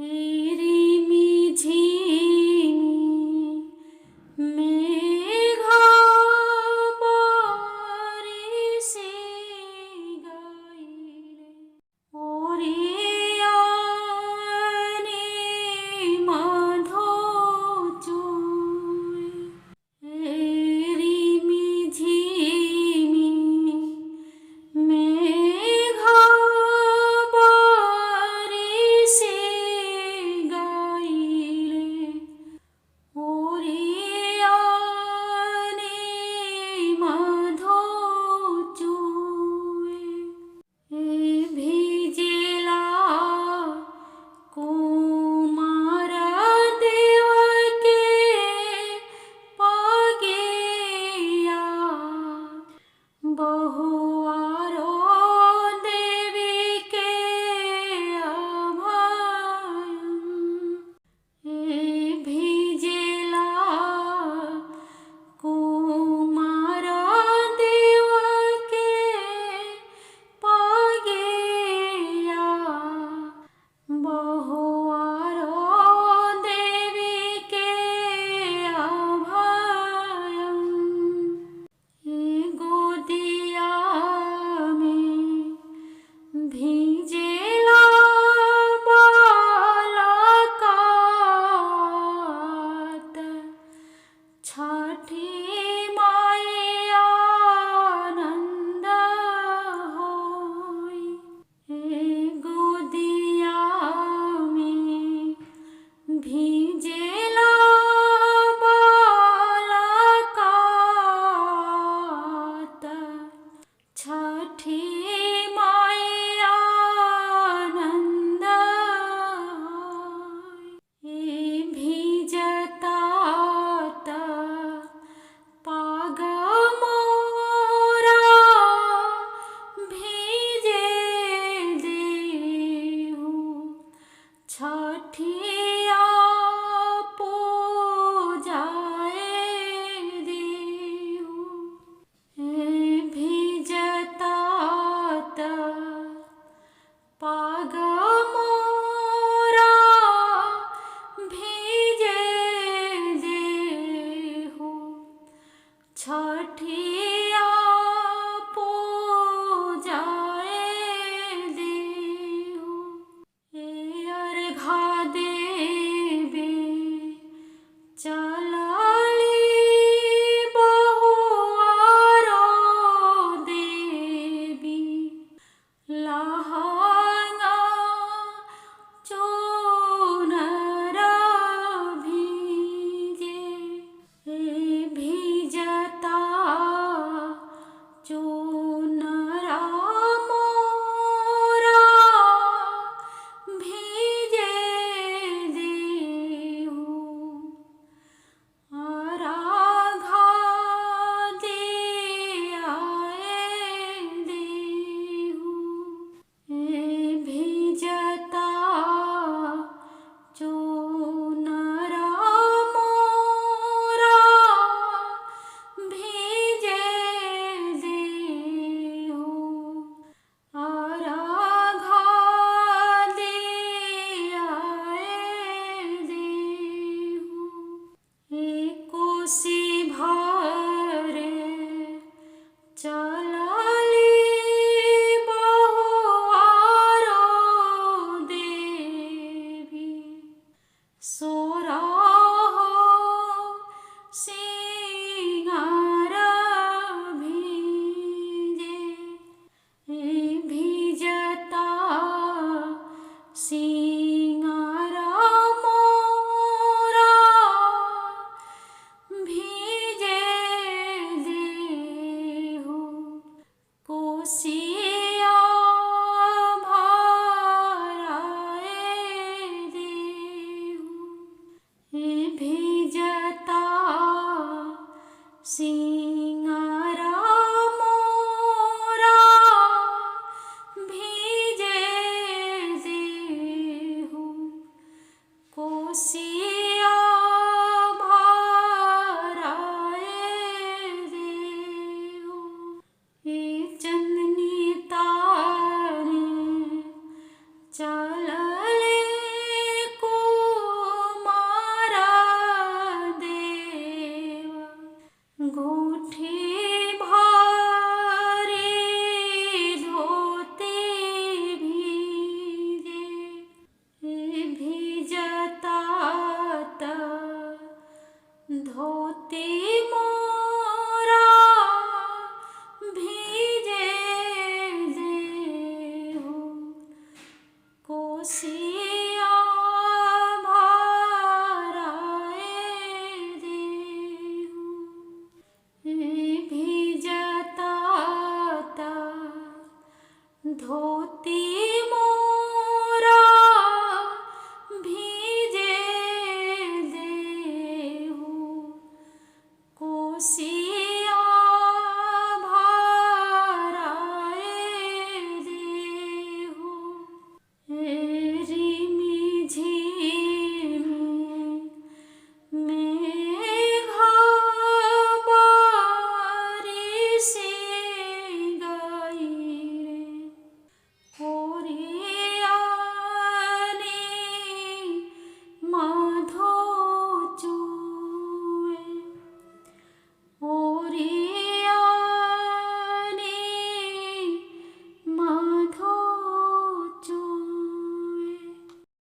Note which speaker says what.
Speaker 1: रिमी झिमी मेघा बारिशे गाइले ओरियाने मधु चुए रिमी झिमी मेघा बारिशे गाइले ओरियाने मधु चुए भिजेला कुमार देवके पगिया बहुआरो देवीके अभयम् भिजेला कुमार देवके पगिया बहुआरो देवीके अभयम् गोदिया में भिजेला बालकात छठी माई आनंद होई गोदिया में भिजेला बालकात छठी माई आनंद होई भिजतात पाग मोरा भिजे देहु छठिया पूजाए देहु भिजतात पाग मोरा भिजे देहु छठिया पूजाए देहु अर्घा देवे चलली बहुआरो देवी लहंगा चुनर भिजे भिजता चुनर मोरा भिजे देहु अर्घा दियाए देहु भिजता चुनर मोरा भिजे देहु अर्घा दियाए देहु कोसी भरे चलली बहुआरो देवी सोरहो सिंगार भिजे भिजता सिंगार मोरा भिजे देहु कोसिया भराए देहु भिजता सिंगार मोरा भिजे देहु कोसी